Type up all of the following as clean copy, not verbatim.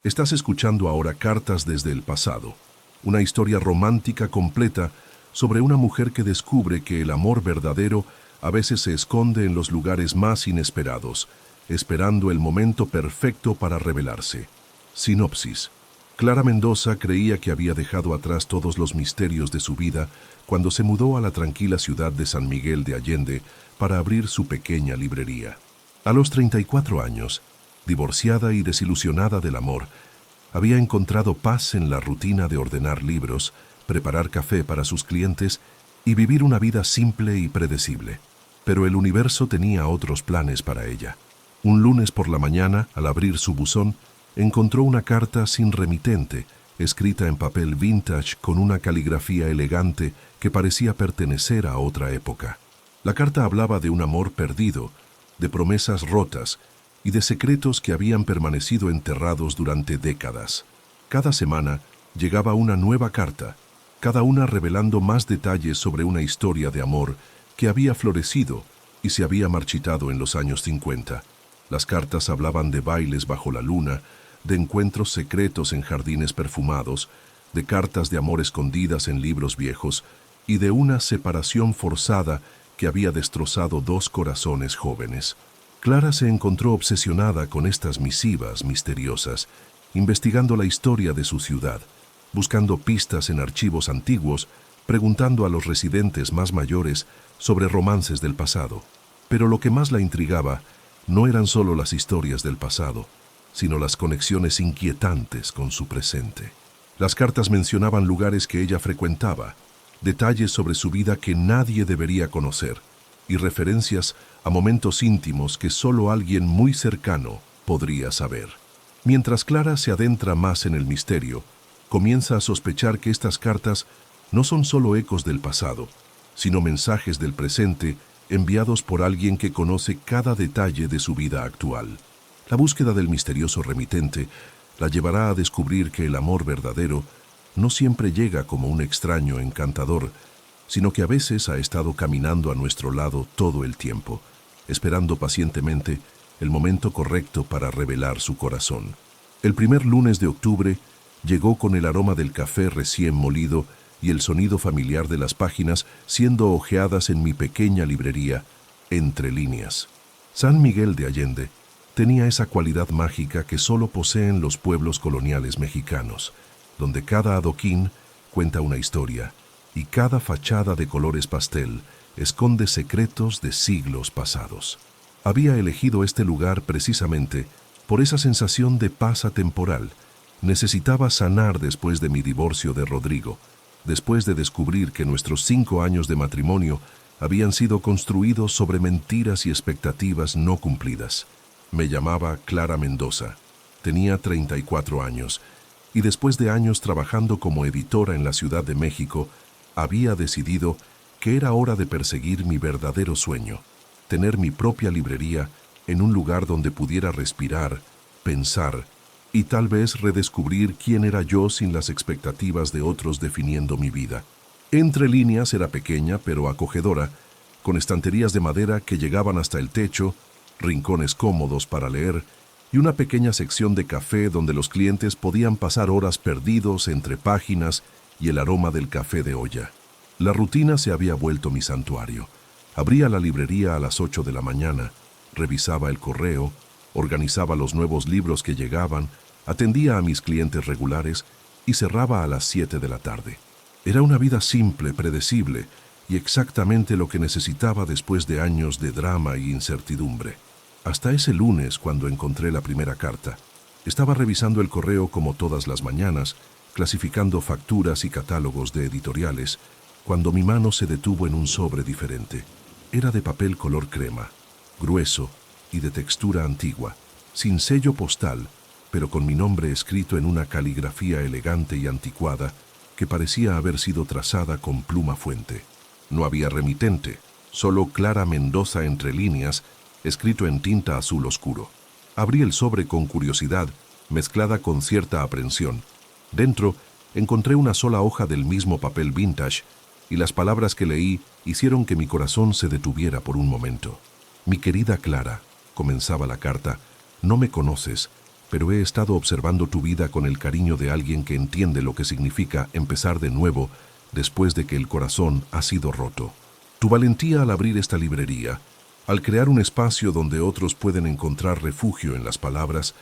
Estás escuchando ahora Cartas desde el pasado, una historia romántica completa sobre una mujer que descubre que el amor verdadero a veces se esconde en los lugares más inesperados, esperando el momento perfecto para revelarse. Sinopsis. Clara Mendoza creía que había dejado atrás todos los misterios de su vida cuando se mudó a la tranquila ciudad de San Miguel de Allende para abrir su pequeña librería. A los 34 años, divorciada y desilusionada del amor, había encontrado paz en la rutina de ordenar libros, preparar café para sus clientes y vivir una vida simple y predecible. Pero el universo tenía otros planes para ella. Un lunes por la mañana, al abrir su buzón, encontró una carta sin remitente, escrita en papel vintage con una caligrafía elegante que parecía pertenecer a otra época. La carta hablaba de un amor perdido, de promesas rotas y de secretos que habían permanecido enterrados durante décadas. Cada semana llegaba una nueva carta, cada una revelando más detalles sobre una historia de amor que había florecido y se había marchitado en los años 50. Las cartas hablaban de bailes bajo la luna, de encuentros secretos en jardines perfumados, de cartas de amor escondidas en libros viejos y de una separación forzada que había destrozado dos corazones jóvenes. Clara se encontró obsesionada con estas misivas misteriosas, investigando la historia de su ciudad, buscando pistas en archivos antiguos, preguntando a los residentes más mayores sobre romances del pasado. Pero lo que más la intrigaba no eran solo las historias del pasado, sino las conexiones inquietantes con su presente. Las cartas mencionaban lugares que ella frecuentaba, detalles sobre su vida que nadie debería conocer, y referencias a momentos íntimos que solo alguien muy cercano podría saber. Mientras Clara se adentra más en el misterio, comienza a sospechar que estas cartas no son solo ecos del pasado, sino mensajes del presente enviados por alguien que conoce cada detalle de su vida actual. La búsqueda del misterioso remitente la llevará a descubrir que el amor verdadero no siempre llega como un extraño encantador, sino que a veces ha estado caminando a nuestro lado todo el tiempo, esperando pacientemente el momento correcto para revelar su corazón. El primer lunes de octubre llegó con el aroma del café recién molido y el sonido familiar de las páginas siendo hojeadas en mi pequeña librería, entre líneas. San Miguel de Allende tenía esa cualidad mágica que solo poseen los pueblos coloniales mexicanos, donde cada adoquín cuenta una historia y cada fachada de colores pastel esconde secretos de siglos pasados. Había elegido este lugar precisamente por esa sensación de paz atemporal. Necesitaba sanar después de mi divorcio de Rodrigo, después de descubrir que nuestros 5 años de matrimonio habían sido construidos sobre mentiras y expectativas no cumplidas. Me llamaba Clara Mendoza, tenía 34 años, y después de años trabajando como editora en la Ciudad de México, había decidido que era hora de perseguir mi verdadero sueño, tener mi propia librería en un lugar donde pudiera respirar, pensar y tal vez redescubrir quién era yo sin las expectativas de otros definiendo mi vida. Entre líneas era pequeña pero acogedora, con estanterías de madera que llegaban hasta el techo, rincones cómodos para leer y una pequeña sección de café donde los clientes podían pasar horas perdidos entre páginas y el aroma del café de olla. La rutina se había vuelto mi santuario. Abría la librería a las 8 de la mañana, revisaba el correo, organizaba los nuevos libros que llegaban, atendía a mis clientes regulares y cerraba a las 7 de la tarde. Era una vida simple, predecible y exactamente lo que necesitaba después de años de drama y incertidumbre. Hasta ese lunes, cuando encontré la primera carta. Estaba revisando el correo como todas las mañanas, clasificando facturas y catálogos de editoriales, cuando mi mano se detuvo en un sobre diferente. Era de papel color crema, grueso y de textura antigua, sin sello postal, pero con mi nombre escrito en una caligrafía elegante y anticuada que parecía haber sido trazada con pluma fuente. No había remitente, solo Clara Mendoza entre líneas, escrito en tinta azul oscuro. Abrí el sobre con curiosidad, mezclada con cierta aprensión. Dentro encontré una sola hoja del mismo papel vintage y las palabras que leí hicieron que mi corazón se detuviera por un momento. Mi querida Clara, comenzaba la carta, no me conoces, pero he estado observando tu vida con el cariño de alguien que entiende lo que significa empezar de nuevo después de que el corazón ha sido roto. Tu valentía al abrir esta librería, al crear un espacio donde otros pueden encontrar refugio en las palabras,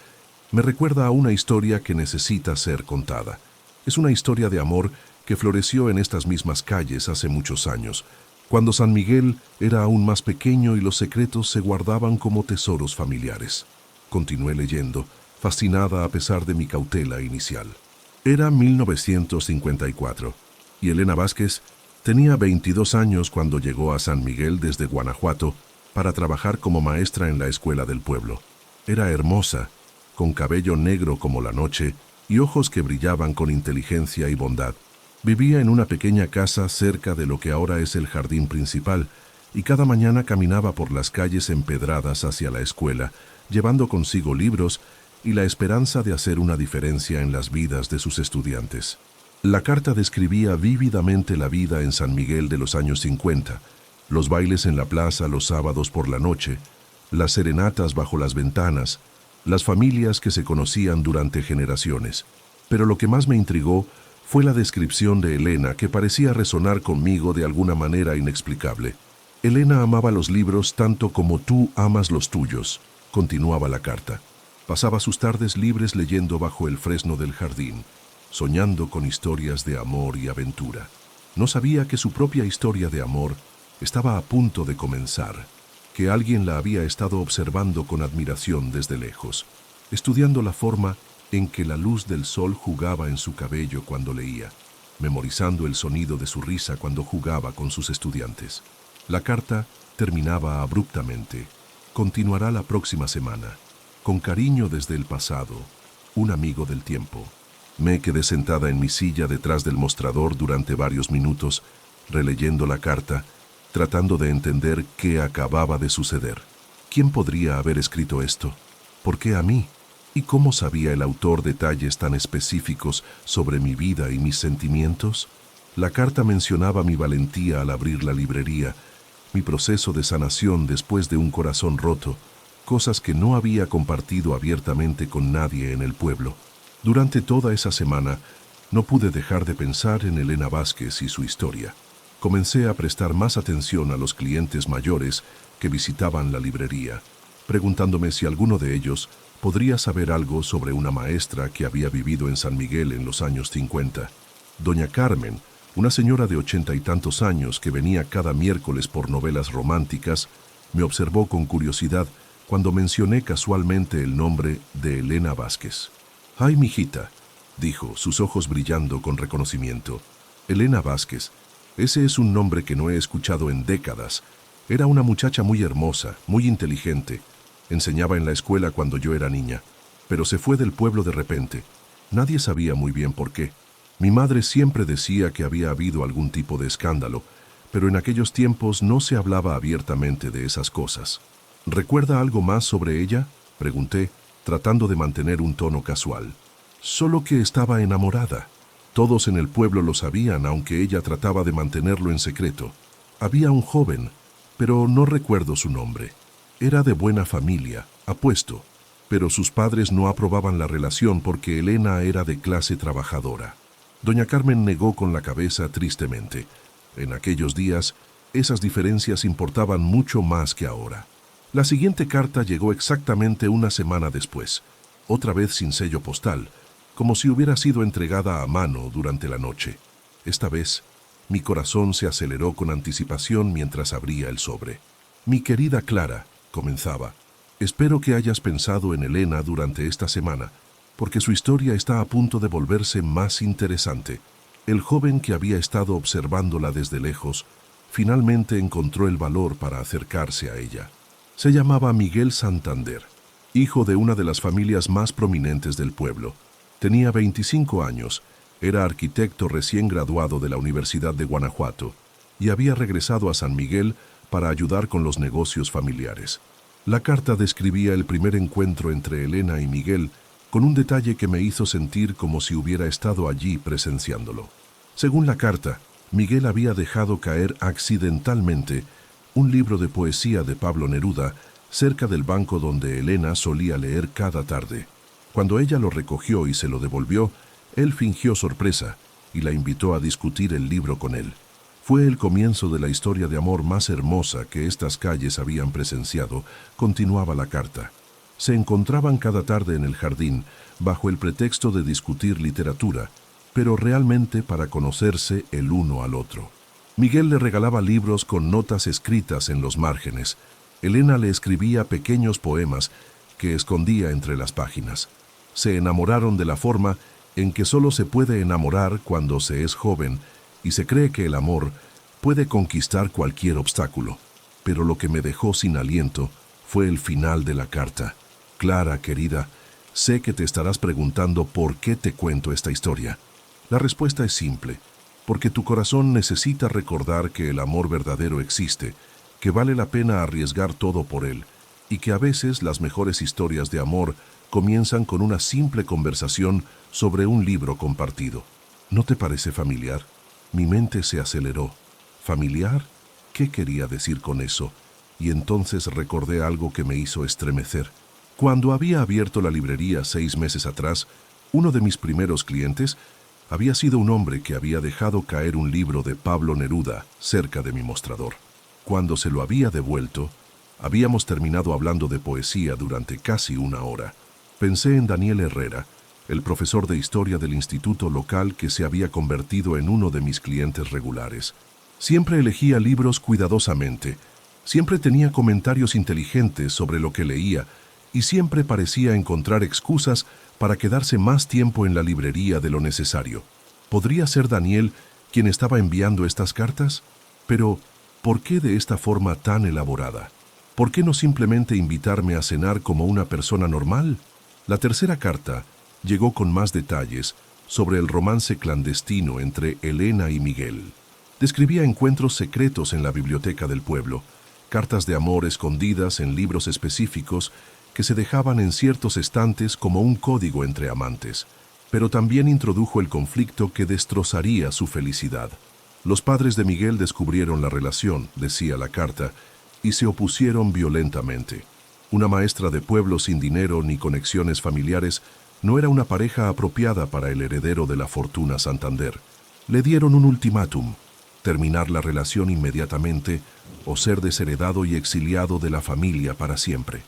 me recuerda a una historia que necesita ser contada. Es una historia de amor que floreció en estas mismas calles hace muchos años, cuando San Miguel era aún más pequeño y los secretos se guardaban como tesoros familiares. Continué leyendo, fascinada a pesar de mi cautela inicial. Era 1954, y Elena Vázquez tenía 22 años cuando llegó a San Miguel desde Guanajuato para trabajar como maestra en la escuela del pueblo. Era hermosa, con cabello negro como la noche y ojos que brillaban con inteligencia y bondad. Vivía en una pequeña casa cerca de lo que ahora es el jardín principal, y cada mañana caminaba por las calles empedradas hacia la escuela, llevando consigo libros y la esperanza de hacer una diferencia en las vidas de sus estudiantes. La carta describía vívidamente la vida en San Miguel de los años 50, los bailes en la plaza los sábados por la noche, las serenatas bajo las ventanas, las familias que se conocían durante generaciones. Pero lo que más me intrigó fue la descripción de Elena, que parecía resonar conmigo de alguna manera inexplicable. Elena amaba los libros tanto como tú amas los tuyos, continuaba la carta. Pasaba sus tardes libres leyendo bajo el fresno del jardín, soñando con historias de amor y aventura. No sabía que su propia historia de amor estaba a punto de comenzar, que alguien la había estado observando con admiración desde lejos, estudiando la forma en que la luz del sol jugaba en su cabello cuando leía, memorizando el sonido de su risa cuando jugaba con sus estudiantes. La carta terminaba abruptamente. Continuará la próxima semana. Con cariño desde el pasado, un amigo del tiempo. Me quedé sentada en mi silla detrás del mostrador durante varios minutos, releyendo la carta, tratando de entender qué acababa de suceder. ¿Quién podría haber escrito esto? ¿Por qué a mí? ¿Y cómo sabía el autor detalles tan específicos sobre mi vida y mis sentimientos? La carta mencionaba mi valentía al abrir la librería, mi proceso de sanación después de un corazón roto, cosas que no había compartido abiertamente con nadie en el pueblo. Durante toda esa semana, no pude dejar de pensar en Elena Vázquez y su historia. Comencé a prestar más atención a los clientes mayores que visitaban la librería, preguntándome si alguno de ellos podría saber algo sobre una maestra que había vivido en San Miguel en los años 50. Doña Carmen, una señora de 80 y tantos años que venía cada miércoles por novelas románticas, me observó con curiosidad cuando mencioné casualmente el nombre de Elena Vázquez. «Ay, mijita», dijo, sus ojos brillando con reconocimiento. «Elena Vázquez, ese es un nombre que no he escuchado en décadas. Era una muchacha muy hermosa, muy inteligente. Enseñaba en la escuela cuando yo era niña, pero se fue del pueblo de repente. Nadie sabía muy bien por qué. Mi madre siempre decía que había habido algún tipo de escándalo, pero en aquellos tiempos no se hablaba abiertamente de esas cosas». «¿Recuerda algo más sobre ella?», pregunté, tratando de mantener un tono casual. «Solo que estaba enamorada. Todos en el pueblo lo sabían, aunque ella trataba de mantenerlo en secreto. Había un joven, pero no recuerdo su nombre. Era de buena familia, apuesto, pero sus padres no aprobaban la relación porque Elena era de clase trabajadora». Doña Carmen negó con la cabeza tristemente. En aquellos días, esas diferencias importaban mucho más que ahora. La siguiente carta llegó exactamente una semana después, otra vez sin sello postal, como si hubiera sido entregada a mano durante la noche. Esta vez, mi corazón se aceleró con anticipación mientras abría el sobre. «Mi querida Clara», comenzaba, «espero que hayas pensado en Elena durante esta semana, porque su historia está a punto de volverse más interesante. El joven que había estado observándola desde lejos, finalmente encontró el valor para acercarse a ella. Se llamaba Miguel Santander, hijo de una de las familias más prominentes del pueblo. Tenía 25 años, era arquitecto recién graduado de la Universidad de Guanajuato y había regresado a San Miguel para ayudar con los negocios familiares. La carta describía el primer encuentro entre Elena y Miguel con un detalle que me hizo sentir como si hubiera estado allí presenciándolo. Según la carta, Miguel había dejado caer accidentalmente un libro de poesía de Pablo Neruda cerca del banco donde Elena solía leer cada tarde. Cuando ella lo recogió y se lo devolvió, él fingió sorpresa y la invitó a discutir el libro con él. Fue el comienzo de la historia de amor más hermosa que estas calles habían presenciado, continuaba la carta. Se encontraban cada tarde en el jardín, bajo el pretexto de discutir literatura, pero realmente para conocerse el uno al otro. Miguel le regalaba libros con notas escritas en los márgenes. Elena le escribía pequeños poemas que escondía entre las páginas. Se enamoraron de la forma en que solo se puede enamorar cuando se es joven y se cree que el amor puede conquistar cualquier obstáculo. Pero lo que me dejó sin aliento fue el final de la carta. Clara, querida, sé que te estarás preguntando por qué te cuento esta historia. La respuesta es simple, porque tu corazón necesita recordar que el amor verdadero existe, que vale la pena arriesgar todo por él, y que a veces las mejores historias de amor comienzan con una simple conversación sobre un libro compartido. ¿No te parece familiar? Mi mente se aceleró. ¿Familiar? ¿Qué quería decir con eso? Y entonces recordé algo que me hizo estremecer. Cuando había abierto la librería 6 meses atrás, uno de mis primeros clientes había sido un hombre que había dejado caer un libro de Pablo Neruda cerca de mi mostrador. Cuando se lo había devuelto, habíamos terminado hablando de poesía durante casi 1 hora. Pensé en Daniel Herrera, el profesor de historia del instituto local que se había convertido en uno de mis clientes regulares. Siempre elegía libros cuidadosamente, siempre tenía comentarios inteligentes sobre lo que leía y siempre parecía encontrar excusas para quedarse más tiempo en la librería de lo necesario. ¿Podría ser Daniel quien estaba enviando estas cartas? Pero, ¿por qué de esta forma tan elaborada? ¿Por qué no simplemente invitarme a cenar como una persona normal? La tercera carta llegó con más detalles sobre el romance clandestino entre Elena y Miguel. Describía encuentros secretos en la biblioteca del pueblo, cartas de amor escondidas en libros específicos que se dejaban en ciertos estantes como un código entre amantes, pero también introdujo el conflicto que destrozaría su felicidad. Los padres de Miguel descubrieron la relación, decía la carta, y se opusieron violentamente. Una maestra de pueblo sin dinero ni conexiones familiares no era una pareja apropiada para el heredero de la fortuna Santander. Le dieron un ultimátum: terminar la relación inmediatamente o ser desheredado y exiliado de la familia para siempre.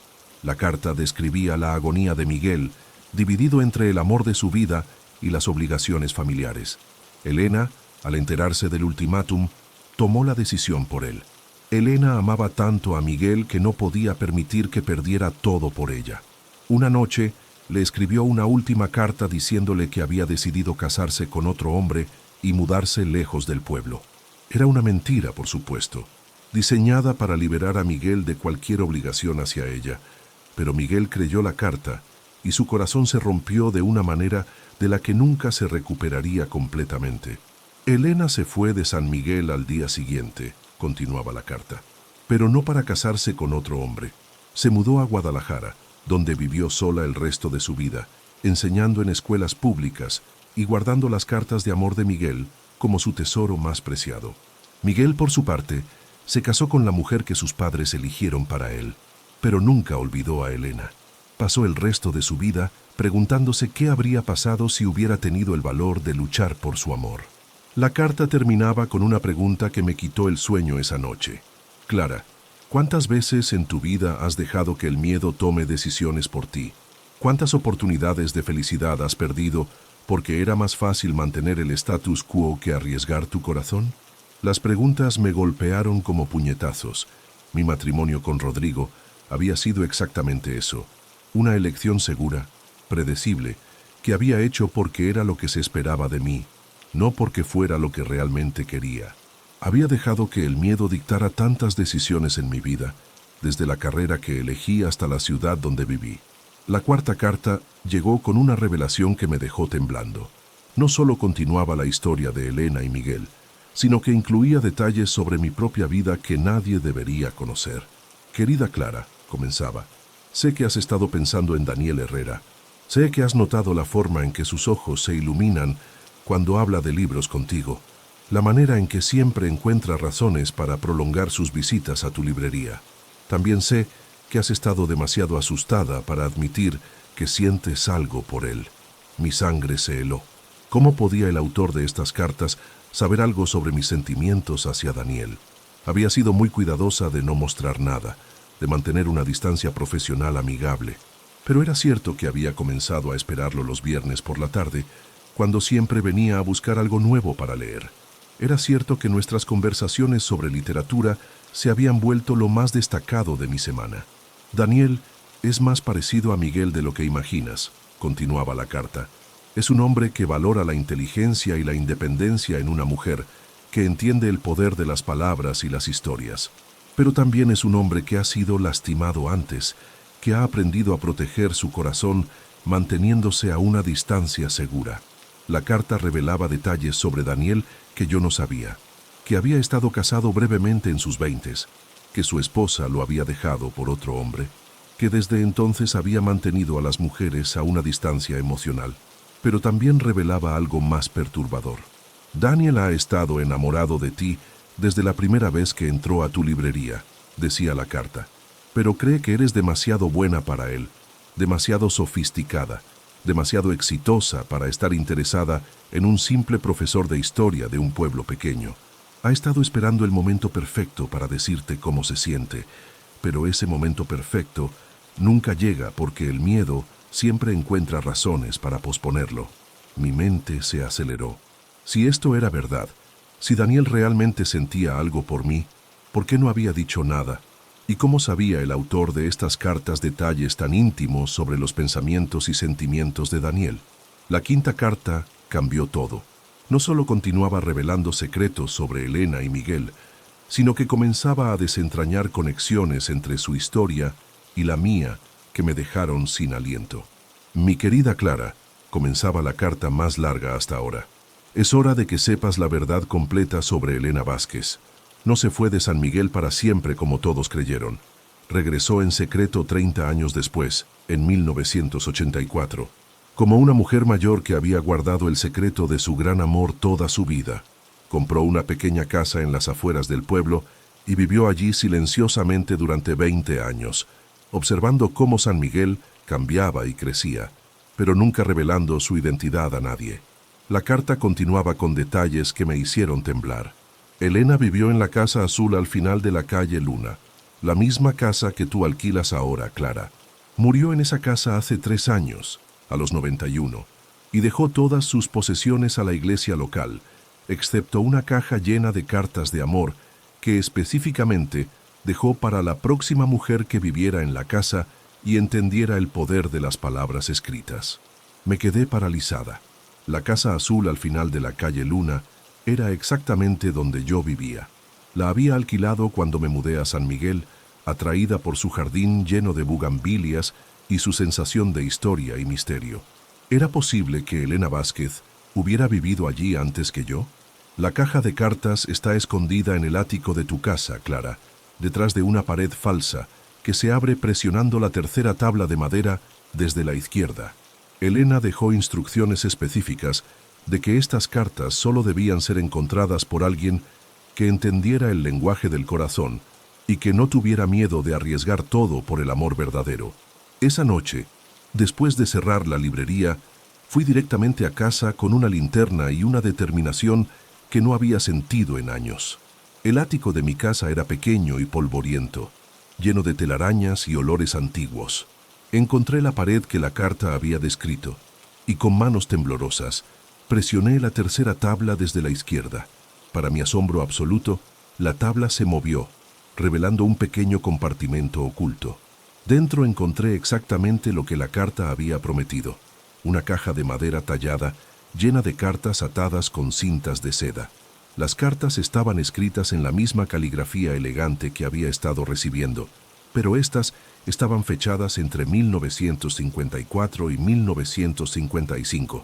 La carta describía la agonía de Miguel, dividido entre el amor de su vida y las obligaciones familiares. Elena, al enterarse del ultimátum, tomó la decisión por él. Elena amaba tanto a Miguel que no podía permitir que perdiera todo por ella. Una noche, le escribió una última carta diciéndole que había decidido casarse con otro hombre y mudarse lejos del pueblo. Era una mentira, por supuesto, diseñada para liberar a Miguel de cualquier obligación hacia ella, pero Miguel creyó la carta y su corazón se rompió de una manera de la que nunca se recuperaría completamente. Elena se fue de San Miguel al día siguiente, continuaba la carta, pero no para casarse con otro hombre. Se mudó a Guadalajara, donde vivió sola el resto de su vida, enseñando en escuelas públicas y guardando las cartas de amor de Miguel como su tesoro más preciado. Miguel, por su parte, se casó con la mujer que sus padres eligieron para él, pero nunca olvidó a Elena. Pasó el resto de su vida preguntándose qué habría pasado si hubiera tenido el valor de luchar por su amor. La carta terminaba con una pregunta que me quitó el sueño esa noche. Clara, ¿cuántas veces en tu vida has dejado que el miedo tome decisiones por ti? ¿Cuántas oportunidades de felicidad has perdido porque era más fácil mantener el status quo que arriesgar tu corazón? Las preguntas me golpearon como puñetazos. Mi matrimonio con Rodrigo había sido exactamente eso, una elección segura, predecible, que había hecho porque era lo que se esperaba de mí, no porque fuera lo que realmente quería. Había dejado que el miedo dictara tantas decisiones en mi vida, desde la carrera que elegí hasta la ciudad donde viví. La cuarta carta llegó con una revelación que me dejó temblando. No solo continuaba la historia de Elena y Miguel, sino que incluía detalles sobre mi propia vida que nadie debería conocer. Querida Clara, comenzaba, sé que has estado pensando en Daniel Herrera. Sé que has notado la forma en que sus ojos se iluminan cuando habla de libros contigo, la manera en que siempre encuentra razones para prolongar sus visitas a tu librería. También sé que has estado demasiado asustada para admitir que sientes algo por él. Mi sangre se heló. ¿Cómo podía el autor de estas cartas saber algo sobre mis sentimientos hacia Daniel? Había sido muy cuidadosa de no mostrar nada, de mantener una distancia profesional amigable. Pero era cierto que había comenzado a esperarlo los viernes por la tarde, cuando siempre venía a buscar algo nuevo para leer. Era cierto que nuestras conversaciones sobre literatura se habían vuelto lo más destacado de mi semana. Daniel es más parecido a Miguel de lo que imaginas, continuaba la carta. Es un hombre que valora la inteligencia y la independencia en una mujer, que entiende el poder de las palabras y las historias. Pero también es un hombre que ha sido lastimado antes, que ha aprendido a proteger su corazón manteniéndose a una distancia segura. La carta revelaba detalles sobre Daniel que yo no sabía, que había estado casado brevemente en sus 20s, que su esposa lo había dejado por otro hombre, que desde entonces había mantenido a las mujeres a una distancia emocional. Pero también revelaba algo más perturbador. Daniel ha estado enamorado de ti desde la primera vez que entró a tu librería, decía la carta, pero cree que eres demasiado buena para él, demasiado sofisticada, demasiado exitosa para estar interesada en un simple profesor de historia de un pueblo pequeño. Ha estado esperando el momento perfecto para decirte cómo se siente, pero ese momento perfecto nunca llega porque el miedo siempre encuentra razones para posponerlo. Mi mente se aceleró. Si esto era verdad, si Daniel realmente sentía algo por mí, ¿por qué no había dicho nada? ¿Y cómo sabía el autor de estas cartas detalles tan íntimos sobre los pensamientos y sentimientos de Daniel? La quinta carta cambió todo. No solo continuaba revelando secretos sobre Elena y Miguel, sino que comenzaba a desentrañar conexiones entre su historia y la mía que me dejaron sin aliento. Mi querida Clara, comenzaba la carta más larga hasta ahora. Es hora de que sepas la verdad completa sobre Elena Vázquez. No se fue de San Miguel para siempre como todos creyeron. Regresó en secreto 30 años después, en 1984, como una mujer mayor que había guardado el secreto de su gran amor toda su vida. Compró una pequeña casa en las afueras del pueblo y vivió allí silenciosamente durante 20 años, observando cómo San Miguel cambiaba y crecía, pero nunca revelando su identidad a nadie. La carta continuaba con detalles que me hicieron temblar. Elena vivió en la casa azul al final de la calle Luna, la misma casa que tú alquilas ahora, Clara. Murió en esa casa hace 3 años, a los 91, y dejó todas sus posesiones a la iglesia local, excepto una caja llena de cartas de amor que específicamente dejó para la próxima mujer que viviera en la casa y entendiera el poder de las palabras escritas. Me quedé paralizada. La casa azul al final de la calle Luna era exactamente donde yo vivía. La había alquilado cuando me mudé a San Miguel, atraída por su jardín lleno de bugambilias y su sensación de historia y misterio. ¿Era posible que Elena Vázquez hubiera vivido allí antes que yo? La caja de cartas está escondida en el ático de tu casa, Clara, detrás de una pared falsa que se abre presionando la tercera tabla de madera desde la izquierda. Elena dejó instrucciones específicas de que estas cartas solo debían ser encontradas por alguien que entendiera el lenguaje del corazón y que no tuviera miedo de arriesgar todo por el amor verdadero. Esa noche, después de cerrar la librería, fui directamente a casa con una linterna y una determinación que no había sentido en años. El ático de mi casa era pequeño y polvoriento, lleno de telarañas y olores antiguos. Encontré la pared que la carta había descrito y con manos temblorosas presioné la tercera tabla desde la izquierda. Para mi asombro absoluto, la tabla se movió, revelando un pequeño compartimento oculto. Dentro encontré exactamente lo que la carta había prometido: una caja de madera tallada, llena de cartas atadas con cintas de seda. Las cartas estaban escritas en la misma caligrafía elegante que había estado recibiendo, pero estas estaban fechadas entre 1954 y 1955,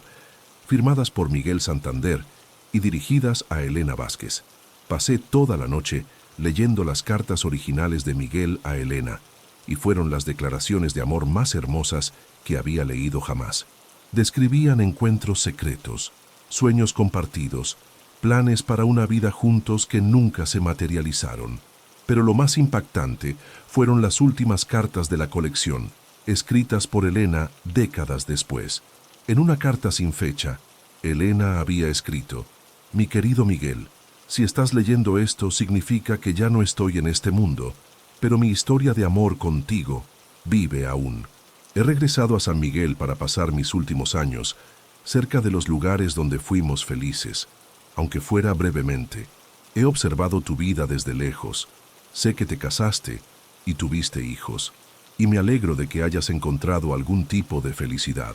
firmadas por Miguel Santander y dirigidas a Elena Vázquez. Pasé toda la noche leyendo las cartas originales de Miguel a Elena, y fueron las declaraciones de amor más hermosas que había leído jamás. Describían encuentros secretos, sueños compartidos, planes para una vida juntos que nunca se materializaron. Pero lo más impactante fueron las últimas cartas de la colección, escritas por Elena décadas después. En una carta sin fecha, Elena había escrito: «Mi querido Miguel, si estás leyendo esto significa que ya no estoy en este mundo, pero mi historia de amor contigo vive aún. He regresado a San Miguel para pasar mis últimos años, cerca de los lugares donde fuimos felices, aunque fuera brevemente. He observado tu vida desde lejos. Sé que te casaste y tuviste hijos, y me alegro de que hayas encontrado algún tipo de felicidad.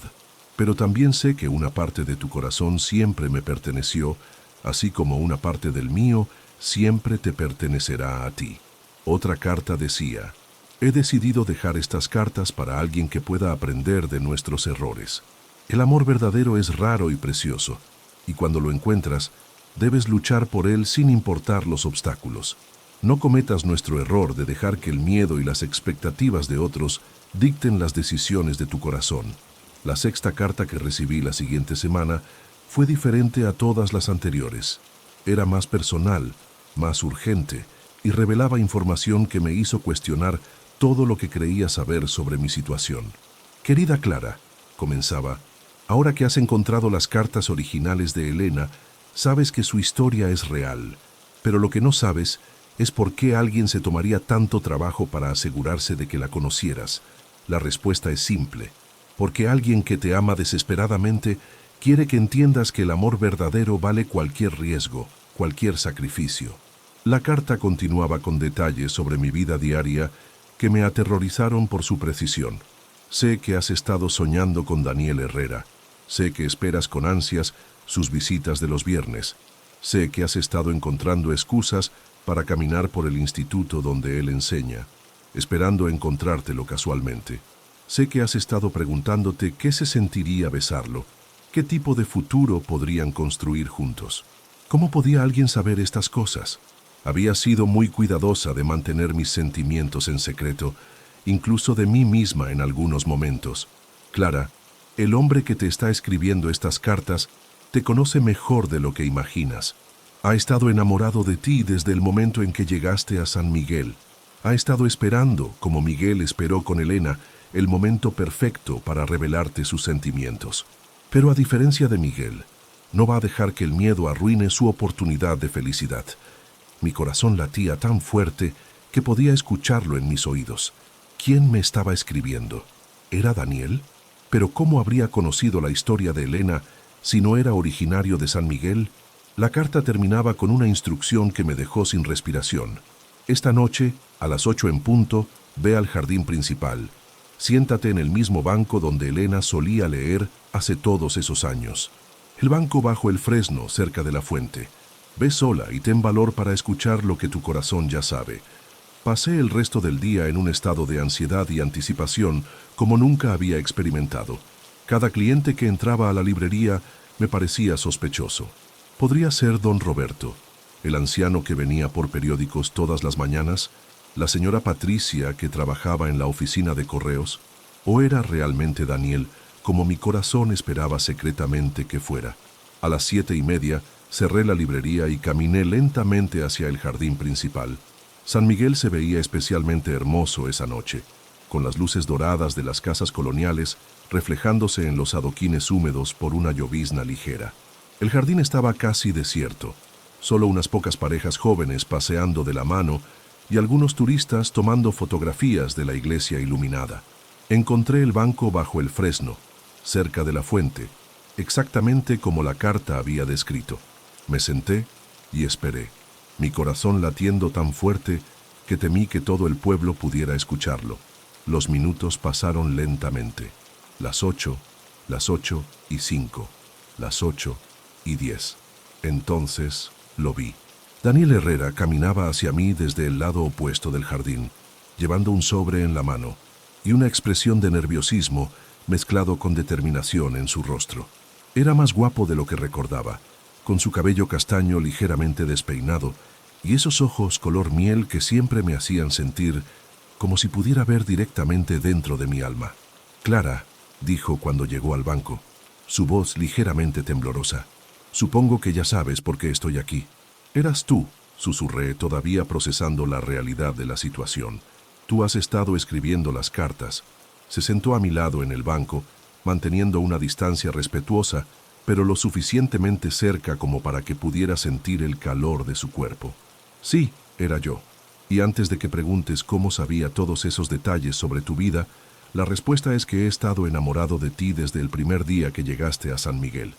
Pero también sé que una parte de tu corazón siempre me perteneció, así como una parte del mío siempre te pertenecerá a ti». Otra carta decía: «He decidido dejar estas cartas para alguien que pueda aprender de nuestros errores. El amor verdadero es raro y precioso, y cuando lo encuentras, debes luchar por él sin importar los obstáculos. No cometas nuestro error de dejar que el miedo y las expectativas de otros dicten las decisiones de tu corazón». La sexta carta que recibí la siguiente semana fue diferente a todas las anteriores. Era más personal, más urgente, y revelaba información que me hizo cuestionar todo lo que creía saber sobre mi situación. «Querida Clara», comenzaba, «ahora que has encontrado las cartas originales de Elena, sabes que su historia es real, pero lo que no sabes es por qué alguien se tomaría tanto trabajo para asegurarse de que la conocieras. La respuesta es simple: porque alguien que te ama desesperadamente quiere que entiendas que el amor verdadero vale cualquier riesgo, cualquier sacrificio». La carta continuaba con detalles sobre mi vida diaria que me aterrorizaron por su precisión. «Sé que has estado soñando con Daniel Herrera. Sé que esperas con ansias sus visitas de los viernes. Sé que has estado encontrando excusas para caminar por el instituto donde él enseña, esperando encontrártelo casualmente. Sé que has estado preguntándote qué se sentiría besarlo, qué tipo de futuro podrían construir juntos. ¿Cómo podía alguien saber estas cosas? Había sido muy cuidadosa de mantener mis sentimientos en secreto, incluso de mí misma en algunos momentos. Clara, el hombre que te está escribiendo estas cartas te conoce mejor de lo que imaginas. Ha estado enamorado de ti desde el momento en que llegaste a San Miguel. Ha estado esperando, como Miguel esperó con Elena, el momento perfecto para revelarte sus sentimientos. Pero a diferencia de Miguel, no va a dejar que el miedo arruine su oportunidad de felicidad. Mi corazón latía tan fuerte que podía escucharlo en mis oídos. ¿Quién me estaba escribiendo? ¿Era Daniel? ¿Pero cómo habría conocido la historia de Elena si no era originario de San Miguel? La carta terminaba con una instrucción que me dejó sin respiración. «Esta noche, a las 8 en punto, ve al jardín principal. Siéntate en el mismo banco donde Elena solía leer hace todos esos años. El banco bajo el fresno, cerca de la fuente. Ve sola y ten valor para escuchar lo que tu corazón ya sabe». Pasé el resto del día en un estado de ansiedad y anticipación como nunca había experimentado. Cada cliente que entraba a la librería me parecía sospechoso. Podría ser don Roberto, el anciano que venía por periódicos todas las mañanas, la señora Patricia que trabajaba en la oficina de correos, o era realmente Daniel, como mi corazón esperaba secretamente que fuera. A las 7:30 cerré la librería y caminé lentamente hacia el jardín principal. San Miguel se veía especialmente hermoso esa noche, con las luces doradas de las casas coloniales reflejándose en los adoquines húmedos por una llovizna ligera. El jardín estaba casi desierto, solo unas pocas parejas jóvenes paseando de la mano y algunos turistas tomando fotografías de la iglesia iluminada. Encontré el banco bajo el fresno, cerca de la fuente, exactamente como la carta había descrito. Me senté y esperé, mi corazón latiendo tan fuerte que temí que todo el pueblo pudiera escucharlo. Los minutos pasaron lentamente. Las 8, las 8:05, las 8:10. Entonces lo vi. Daniel Herrera caminaba hacia mí desde el lado opuesto del jardín, llevando un sobre en la mano y una expresión de nerviosismo mezclado con determinación en su rostro. Era más guapo de lo que recordaba, con su cabello castaño ligeramente despeinado y esos ojos color miel que siempre me hacían sentir como si pudiera ver directamente dentro de mi alma. «Clara», dijo cuando llegó al banco, su voz ligeramente temblorosa, «supongo que ya sabes por qué estoy aquí». «Eras tú», susurré, todavía procesando la realidad de la situación. «Tú has estado escribiendo las cartas. Se sentó a mi lado en el banco, manteniendo una distancia respetuosa, pero lo suficientemente cerca como para que pudiera sentir el calor de su cuerpo. Sí, era yo. Y antes de que preguntes cómo sabía todos esos detalles sobre tu vida, la respuesta es que he estado enamorado de ti desde el primer día que llegaste a San Miguel.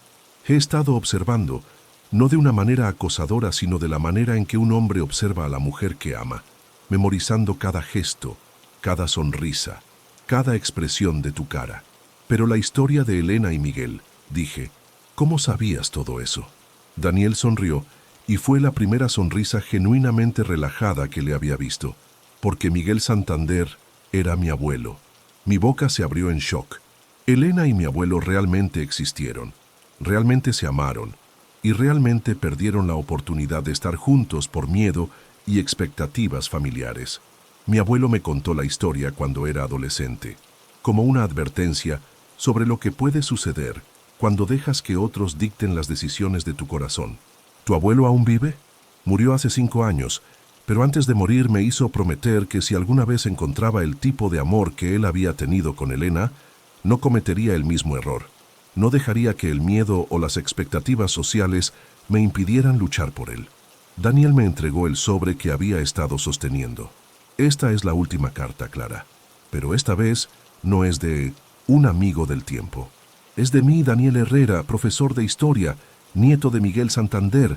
He estado observando, no de una manera acosadora, sino de la manera en que un hombre observa a la mujer que ama, memorizando cada gesto, cada sonrisa, cada expresión de tu cara. Pero la historia de Elena y Miguel, dije, ¿cómo sabías todo eso? Daniel sonrió, y fue la primera sonrisa genuinamente relajada que le había visto, porque Miguel Santander era mi abuelo. Mi boca se abrió en shock. Elena y mi abuelo realmente existieron, realmente se amaron, y realmente perdieron la oportunidad de estar juntos por miedo y expectativas familiares. Mi abuelo me contó la historia cuando era adolescente, como una advertencia sobre lo que puede suceder cuando dejas que otros dicten las decisiones de tu corazón. ¿Tu abuelo aún vive? Murió hace 5 años, pero antes de morir me hizo prometer que si alguna vez encontraba el tipo de amor que él había tenido con Elena, no cometería el mismo error. No dejaría que el miedo o las expectativas sociales me impidieran luchar por él. Daniel me entregó el sobre que había estado sosteniendo. Esta es la última carta, Clara, pero esta vez no es de un amigo del tiempo. Es de mí, Daniel Herrera, profesor de historia, nieto de Miguel Santander,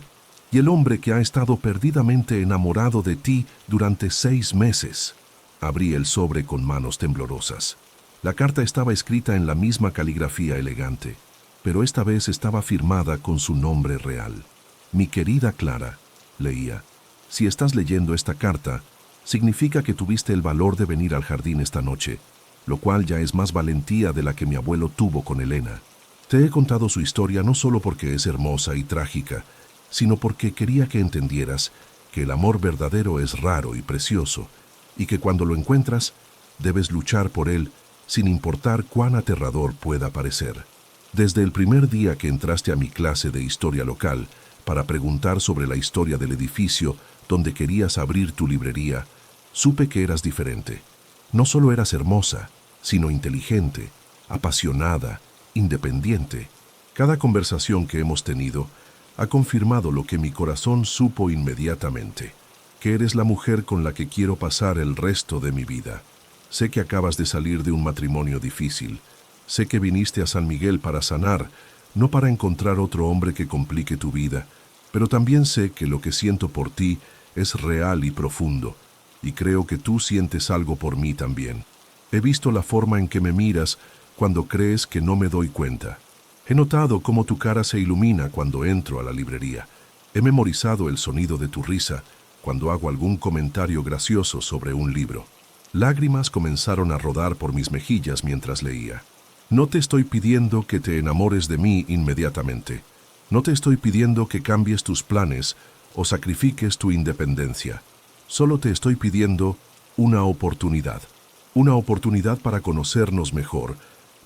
y el hombre que ha estado perdidamente enamorado de ti durante 6 meses. Abrí el sobre con manos temblorosas. La carta estaba escrita en la misma caligrafía elegante, pero esta vez estaba firmada con su nombre real. Mi querida Clara, leía, si estás leyendo esta carta, significa que tuviste el valor de venir al jardín esta noche, lo cual ya es más valentía de la que mi abuelo tuvo con Elena. Te he contado su historia no solo porque es hermosa y trágica, sino porque quería que entendieras que el amor verdadero es raro y precioso, y que cuando lo encuentras, debes luchar por él sin importar cuán aterrador pueda parecer. Desde el primer día que entraste a mi clase de historia local para preguntar sobre la historia del edificio donde querías abrir tu librería, supe que eras diferente. No solo eras hermosa, sino inteligente, apasionada, independiente. Cada conversación que hemos tenido ha confirmado lo que mi corazón supo inmediatamente, que eres la mujer con la que quiero pasar el resto de mi vida. Sé que acabas de salir de un matrimonio difícil. Sé que viniste a San Miguel para sanar, no para encontrar otro hombre que complique tu vida, pero también sé que lo que siento por ti es real y profundo, y creo que tú sientes algo por mí también. He visto la forma en que me miras cuando crees que no me doy cuenta. He notado cómo tu cara se ilumina cuando entro a la librería. He memorizado el sonido de tu risa cuando hago algún comentario gracioso sobre un libro. Lágrimas comenzaron a rodar por mis mejillas mientras leía. No te estoy pidiendo que te enamores de mí inmediatamente. No te estoy pidiendo que cambies tus planes o sacrifiques tu independencia. Solo te estoy pidiendo una oportunidad. Una oportunidad para conocernos mejor,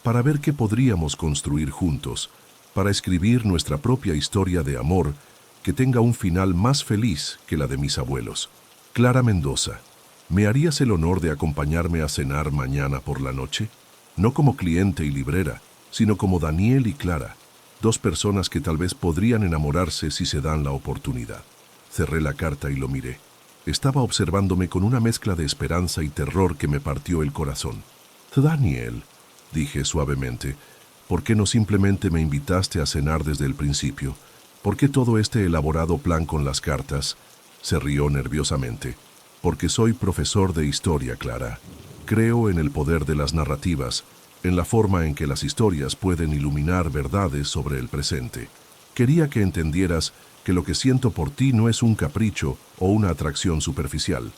para ver qué podríamos construir juntos, para escribir nuestra propia historia de amor que tenga un final más feliz que la de mis abuelos. Clara Mendoza, ¿me harías el honor de acompañarme a cenar mañana por la noche? No como cliente y librera, sino como Daniel y Clara, 2 personas que tal vez podrían enamorarse si se dan la oportunidad. Cerré la carta y lo miré. Estaba observándome con una mezcla de esperanza y terror que me partió el corazón. Daniel, dije suavemente, ¿por qué no simplemente me invitaste a cenar desde el principio? ¿Por qué todo este elaborado plan con las cartas? Se rió nerviosamente. Porque soy profesor de historia, Clara. Creo en el poder de las narrativas, en la forma en que las historias pueden iluminar verdades sobre el presente. Quería que entendieras que lo que siento por ti no es un capricho o una atracción superficial.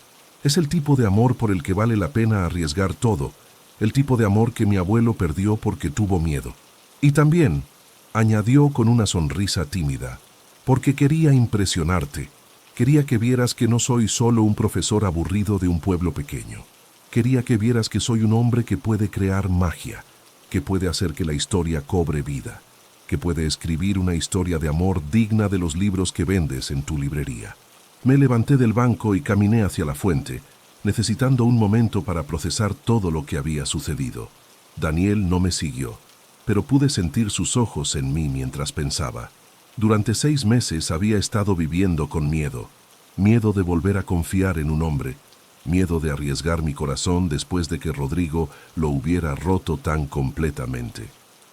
Es el tipo de amor por el que vale la pena arriesgar todo, el tipo de amor que mi abuelo perdió porque tuvo miedo. Y también, añadió con una sonrisa tímida, porque quería impresionarte. Quería que vieras que no soy solo un profesor aburrido de un pueblo pequeño. Quería que vieras que soy un hombre que puede crear magia, que puede hacer que la historia cobre vida, que puede escribir una historia de amor digna de los libros que vendes en tu librería. Me levanté del banco y caminé hacia la fuente, necesitando un momento para procesar todo lo que había sucedido. Daniel no me siguió, pero pude sentir sus ojos en mí mientras pensaba. Durante 6 meses había estado viviendo con miedo. Miedo de volver a confiar en un hombre. Miedo de arriesgar mi corazón después de que Rodrigo lo hubiera roto tan completamente.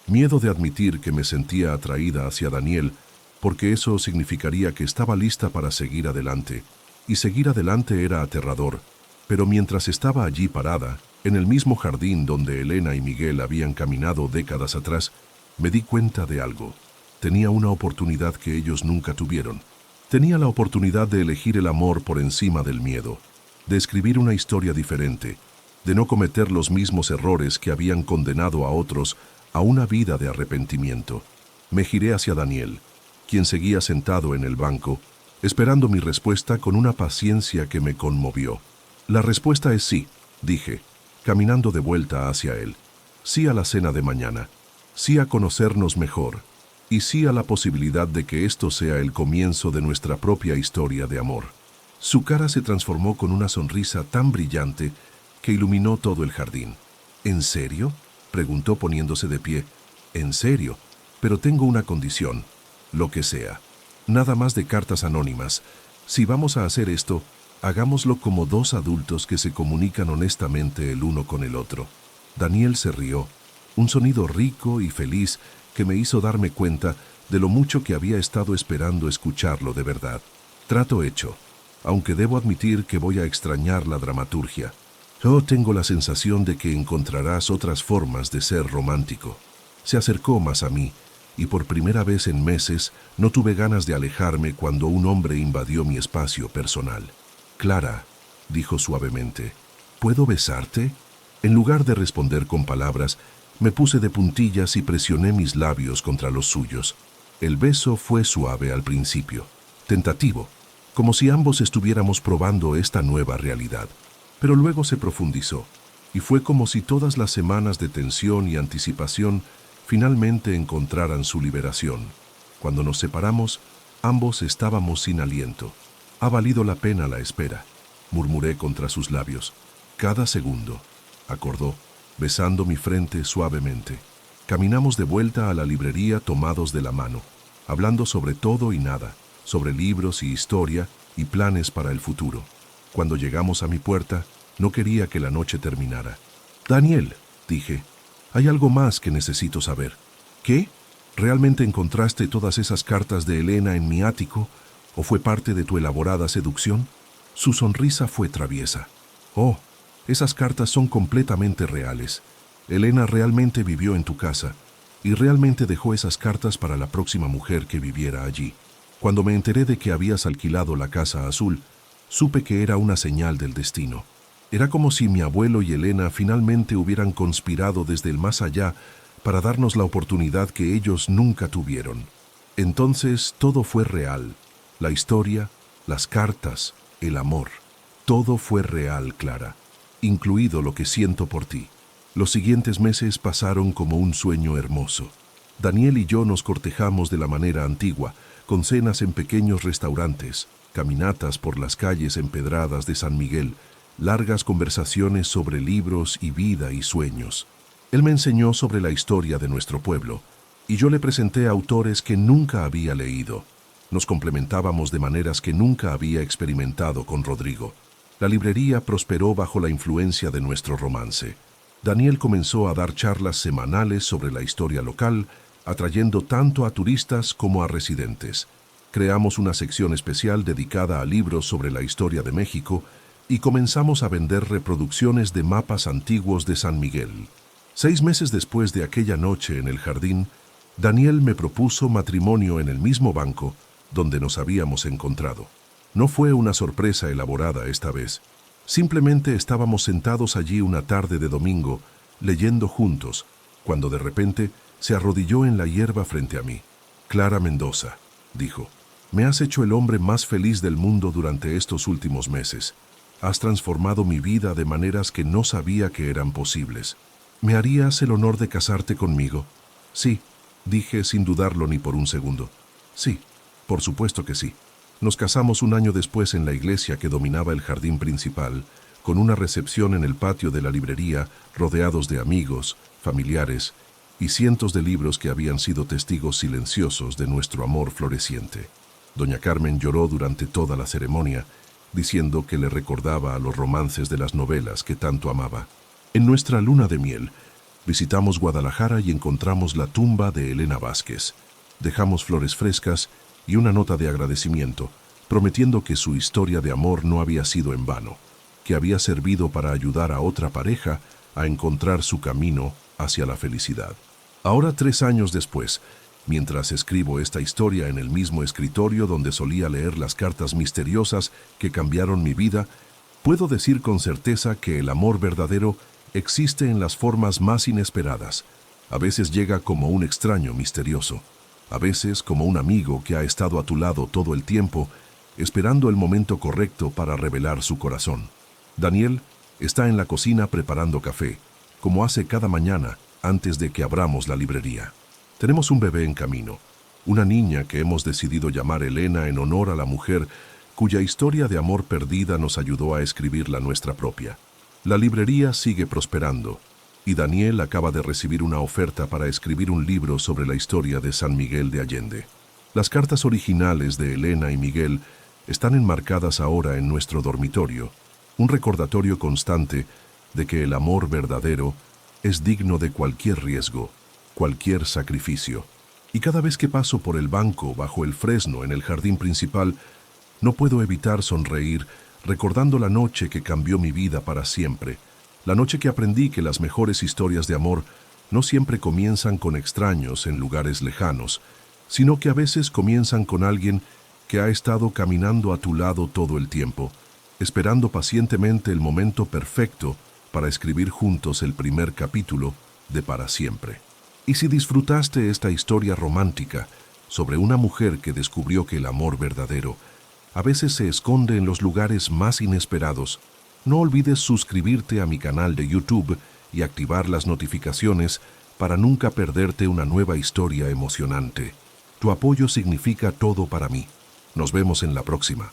Miedo de admitir que me sentía atraída hacia Daniel, porque eso significaría que estaba lista para seguir adelante. Y seguir adelante era aterrador. Pero mientras estaba allí parada, en el mismo jardín donde Elena y Miguel habían caminado décadas atrás, me di cuenta de algo. Tenía una oportunidad que ellos nunca tuvieron. Tenía la oportunidad de elegir el amor por encima del miedo, de escribir una historia diferente, de no cometer los mismos errores que habían condenado a otros a una vida de arrepentimiento. Me giré hacia Daniel, quien seguía sentado en el banco, esperando mi respuesta con una paciencia que me conmovió. La respuesta es sí, dije, caminando de vuelta hacia él. Sí a la cena de mañana, sí a conocernos mejor, y sí a la posibilidad de que esto sea el comienzo de nuestra propia historia de amor. Su cara se transformó con una sonrisa tan brillante que iluminó todo el jardín. ¿En serio?, preguntó poniéndose de pie. ¿En serio? Pero tengo una condición. Lo que sea. Nada más de cartas anónimas. Si vamos a hacer esto, hagámoslo como 2 adultos que se comunican honestamente el uno con el otro. Daniel se rió, un sonido rico y feliz que me hizo darme cuenta de lo mucho que había estado esperando escucharlo de verdad. Trato hecho, aunque debo admitir que voy a extrañar la dramaturgia. Yo tengo la sensación de que encontrarás otras formas de ser romántico. Se acercó más a mí, y por primera vez en meses no tuve ganas de alejarme cuando un hombre invadió mi espacio personal. «Clara», dijo suavemente, «¿puedo besarte?». En lugar de responder con palabras, me puse de puntillas y presioné mis labios contra los suyos. El beso fue suave al principio, tentativo, como si ambos estuviéramos probando esta nueva realidad. Pero luego se profundizó, y fue como si todas las semanas de tensión y anticipación finalmente encontraran su liberación. Cuando nos separamos, ambos estábamos sin aliento. «Ha valido la pena la espera», murmuré contra sus labios. «Cada segundo», acordó, besando mi frente suavemente. Caminamos de vuelta a la librería tomados de la mano, hablando sobre todo y nada, sobre libros y historia y planes para el futuro. Cuando llegamos a mi puerta, no quería que la noche terminara. «Daniel», dije, «hay algo más que necesito saber». «¿Qué? ¿Realmente encontraste todas esas cartas de Elena en mi ático? ¿O fue parte de tu elaborada seducción?». Su sonrisa fue traviesa. «Oh, esas cartas son completamente reales. Elena realmente vivió en tu casa y realmente dejó esas cartas para la próxima mujer que viviera allí. Cuando me enteré de que habías alquilado la Casa Azul, supe que era una señal del destino. Era como si mi abuelo y Elena finalmente hubieran conspirado desde el más allá para darnos la oportunidad que ellos nunca tuvieron. Entonces todo fue real. La historia, las cartas, el amor. Todo fue real, Clara, incluido lo que siento por ti». Los siguientes meses pasaron como un sueño hermoso. Daniel y yo nos cortejamos de la manera antigua, con cenas en pequeños restaurantes, caminatas por las calles empedradas de San Miguel, largas conversaciones sobre libros y vida y sueños. Él me enseñó sobre la historia de nuestro pueblo, y yo le presenté autores que nunca había leído. Nos complementábamos de maneras que nunca había experimentado con Rodrigo. La librería prosperó bajo la influencia de nuestro romance. Daniel comenzó a dar charlas semanales sobre la historia local, atrayendo tanto a turistas como a residentes. Creamos una sección especial dedicada a libros sobre la historia de México y comenzamos a vender reproducciones de mapas antiguos de San Miguel. 6 meses después de aquella noche en el jardín, Daniel me propuso matrimonio en el mismo banco donde nos habíamos encontrado. No fue una sorpresa elaborada esta vez. Simplemente estábamos sentados allí una tarde de domingo, leyendo juntos, cuando de repente se arrodilló en la hierba frente a mí. «Clara Mendoza», dijo, «me has hecho el hombre más feliz del mundo durante estos últimos meses. Has transformado mi vida de maneras que no sabía que eran posibles. ¿Me harías el honor de casarte conmigo?». «Sí», dije sin dudarlo ni por un segundo. «Sí, por supuesto que sí». Nos casamos un año después en la iglesia que dominaba el jardín principal, con una recepción en el patio de la librería, rodeados de amigos, familiares y cientos de libros que habían sido testigos silenciosos de nuestro amor floreciente. Doña Carmen lloró durante toda la ceremonia, diciendo que le recordaba a los romances de las novelas que tanto amaba. En nuestra luna de miel, visitamos Guadalajara y encontramos la tumba de Elena Vázquez. Dejamos flores frescas y una nota de agradecimiento, prometiendo que su historia de amor no había sido en vano, que había servido para ayudar a otra pareja a encontrar su camino hacia la felicidad. Ahora, 3 años después, mientras escribo esta historia en el mismo escritorio donde solía leer las cartas misteriosas que cambiaron mi vida, puedo decir con certeza que el amor verdadero existe en las formas más inesperadas. A veces llega como un extraño misterioso, a veces como un amigo que ha estado a tu lado todo el tiempo, esperando el momento correcto para revelar su corazón. Daniel está en la cocina preparando café, como hace cada mañana antes de que abramos la librería. Tenemos un bebé en camino, una niña que hemos decidido llamar Elena en honor a la mujer cuya historia de amor perdida nos ayudó a escribir la nuestra propia. La librería sigue prosperando y Daniel acaba de recibir una oferta para escribir un libro sobre la historia de San Miguel de Allende. Las cartas originales de Elena y Miguel están enmarcadas ahora en nuestro dormitorio, un recordatorio constante de que el amor verdadero es digno de cualquier riesgo, cualquier sacrificio. Y cada vez que paso por el banco bajo el fresno en el jardín principal, no puedo evitar sonreír recordando la noche que cambió mi vida para siempre, la noche que aprendí que las mejores historias de amor no siempre comienzan con extraños en lugares lejanos, sino que a veces comienzan con alguien que ha estado caminando a tu lado todo el tiempo, esperando pacientemente el momento perfecto para escribir juntos el primer capítulo de Para Siempre. Y si disfrutaste esta historia romántica sobre una mujer que descubrió que el amor verdadero a veces se esconde en los lugares más inesperados, no olvides suscribirte a mi canal de YouTube y activar las notificaciones para nunca perderte una nueva historia emocionante. Tu apoyo significa todo para mí. Nos vemos en la próxima.